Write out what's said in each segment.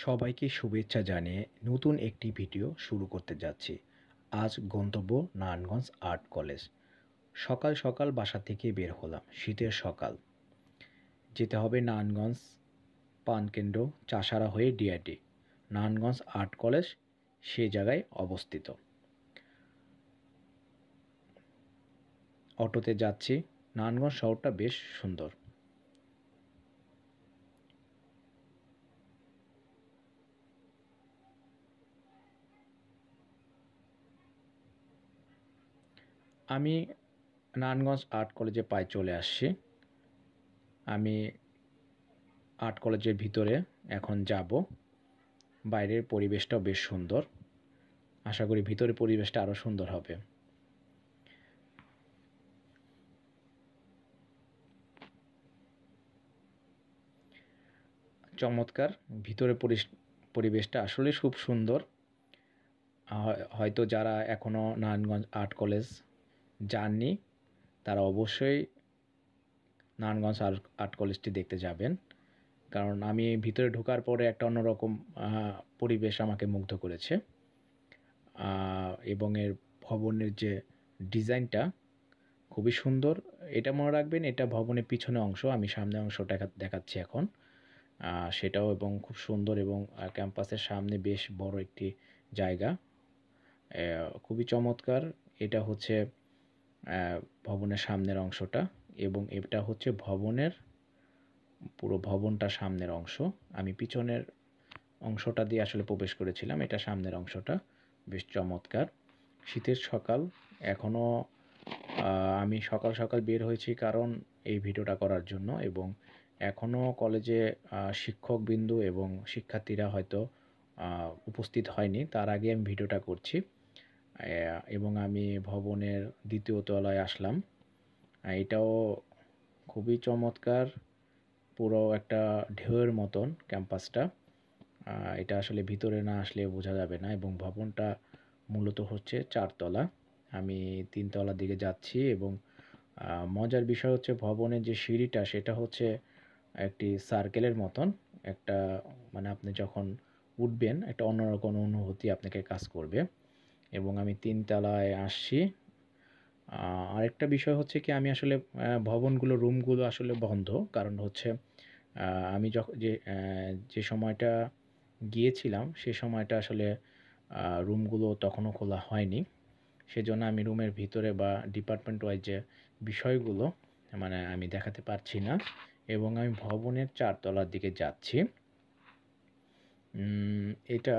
সবাইকে শুভেচ্ছা জানিয়ে নতুন একটি ভিডিও শুরু করতে যাচ্ছি। আজ গন্তব্য নারায়ণগঞ্জ আর্ট কলেজ। সকাল সকাল বাসা থেকে বের হলাম, শীতের সকাল। যেতে হবে নারায়ণগঞ্জ পানকেন্দ্র চাষারা হয়ে ডিআরটি। নারায়ণগঞ্জ আর্ট কলেজ সে জায়গায় অবস্থিত। অটোতে যাচ্ছি। নারায়ণগঞ্জ শহরটা বেশ সুন্দর। আমি নারায়ণগঞ্জ আর্ট কলেজে প্রায় চলে আসছি। আমি আর্ট কলেজের ভিতরে এখন যাব। বাইরের পরিবেশটাও বেশ সুন্দর। আশা করি ভিতরের পরিবেশটা আরও সুন্দর হবে। চমৎকার, ভিতরের পরিবেশটা আসলে খুব সুন্দর। হয়তো যারা এখনও নারায়ণগঞ্জ আর্ট কলেজ যাননি তারা অবশ্যই নারায়ণগঞ্জ আর্ট কলেজটি দেখতে যাবেন, কারণ আমি ভিতরে ঢোকার পরে একটা অন্যরকম পরিবেশ আমাকে মুগ্ধ করেছে। এবং এর ভবনের যে ডিজাইনটা খুবই সুন্দর। এটা মনে রাখবেন, এটা ভবনের পিছনে অংশ, আমি সামনে অংশটা দেখাচ্ছি এখন। সেটাও এবং খুব সুন্দর, এবং ক্যাম্পাসের সামনে বেশ বড় একটি জায়গা, খুবই চমৎকার। এটা হচ্ছে ভবনের সামনের অংশটা, এবং এটা হচ্ছে ভবনের পুরো ভবনটা সামনের অংশ। আমি পিছনের অংশটা দিয়ে আসলে প্রবেশ করেছিলাম, এটা সামনের অংশটা। বেশ চমৎকার। শীতের সকাল, এখনও আমি সকাল সকাল বের হয়েছি কারণ এই ভিডিওটা করার জন্য, এবং এখনও কলেজে শিক্ষকবৃন্দু এবং শিক্ষার্থীরা হয়তো উপস্থিত হয়নি, তার আগে আমি ভিডিওটা করছি। এবং আমি ভবনের দ্বিতীয় তলায় আসলাম। এটাও খুবই চমৎকার, পুরো একটা ঢেউয়ের মতন ক্যাম্পাসটা। এটা আসলে ভিতরে না আসলে বোঝা যাবে না, এবং ভবনটা মূলত হচ্ছে 4 তলা। আমি 3 তলার দিকে যাচ্ছি, এবং মজার বিষয় হচ্ছে ভবনের যে সিঁড়িটা সেটা হচ্ছে একটি সার্কেলের মতন একটা, মানে আপনি যখন উঠবেন একটা অন্যরকম অনুভূতি আপনাকে কাজ করবে। এবং আমি 3 তলায় আসছি। আরেকটা বিষয় হচ্ছে কি, আমি আসলে ভবনগুলো রুমগুলো আসলে বন্ধ, কারণ হচ্ছে আমি যে সময়টা গিয়েছিলাম সে সময়টা আসলে রুমগুলো তখনও খোলা হয়নি। সেজন্য আমি রুমের ভিতরে বা ডিপার্টমেন্ট ওয়াইজ যে বিষয়গুলো মানে আমি দেখাতে পারছি না, এবং আমি ভবনের 4 তলার দিকে যাচ্ছি। এটা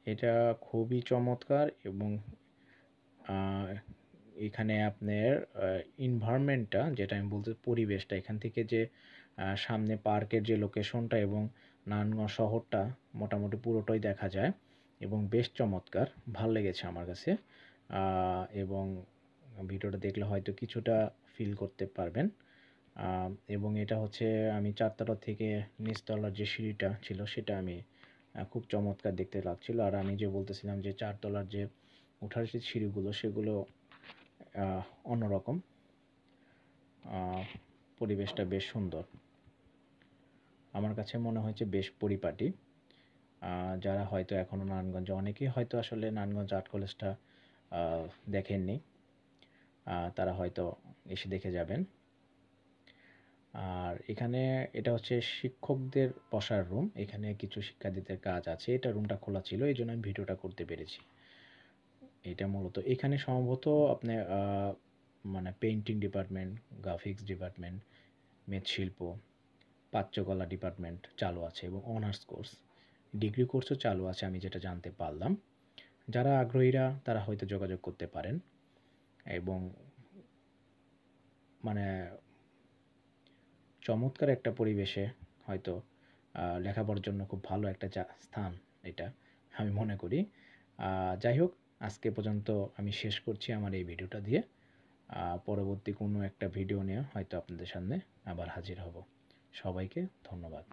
এটা খুবই চমৎকার, এবং এখানে আপনার এনভায়রনমেন্টটা, যেটা আমি বলতে পরিবেশটা, এখান থেকে যে সামনে পার্কের যে লোকেশনটা এবং নারায়ণগঞ্জ শহরটা মোটামুটি পুরোটাই দেখা যায়, এবং বেশ চমৎকার, ভাল লেগেছে আমার কাছে। এবং ভিডিওটা দেখলে হয়তো কিছুটা ফিল করতে পারবেন। এবং এটা হচ্ছে আমি 4 তলা থেকে নিচতলার যে সিঁড়িটা ছিল সেটা আমি খুব চমৎকার দেখতে লাগছিল। আর আমি যে বলতেছিলাম যে 4 তলার যে ওঠার যে সিঁড়িগুলো সেগুলো অন্যরকম, পরিবেশটা বেশ সুন্দর। আমার কাছে মনে হয়েছে বেশ পরিপাটি। যারা হয়তো এখনও নারায়ণগঞ্জে, অনেকেই হয়তো আসলে নারায়ণগঞ্জ আর্ট কলেজটা দেখেননি, তারা হয়তো এসে দেখে যাবেন। আর এখানে এটা হচ্ছে শিক্ষকদের বসার রুম, এখানে কিছু শিক্ষার্থীদের কাজ আছে। এটা রুমটা খোলা ছিল, এই জন্য আমি ভিডিওটা করতে পেরেছি। এটা মূলত এখানে সম্ভবত আপনার মানে পেইন্টিং ডিপার্টমেন্ট, গ্রাফিক্স ডিপার্টমেন্ট, মৃৎশিল্প, পাচ্যকলা ডিপার্টমেন্ট চালু আছে, এবং অনার্স কোর্স, ডিগ্রি কোর্সও চালু আছে আমি যেটা জানতে পারলাম। যারা আগ্রহীরা তারা হয়তো যোগাযোগ করতে পারেন। এবং মানে চমৎকার একটা পরিবেশে হয়তো লেখাপড়ার জন্য খুব ভালো একটা স্থান এটা আমি মনে করি। যাই হোক, আজকে পর্যন্ত আমি শেষ করছি আমার এই ভিডিওটা দিয়ে। পরবর্তী কোনো একটা ভিডিও নিয়ে হয়তো আপনাদের সামনে আবার হাজির হব। সবাইকে ধন্যবাদ।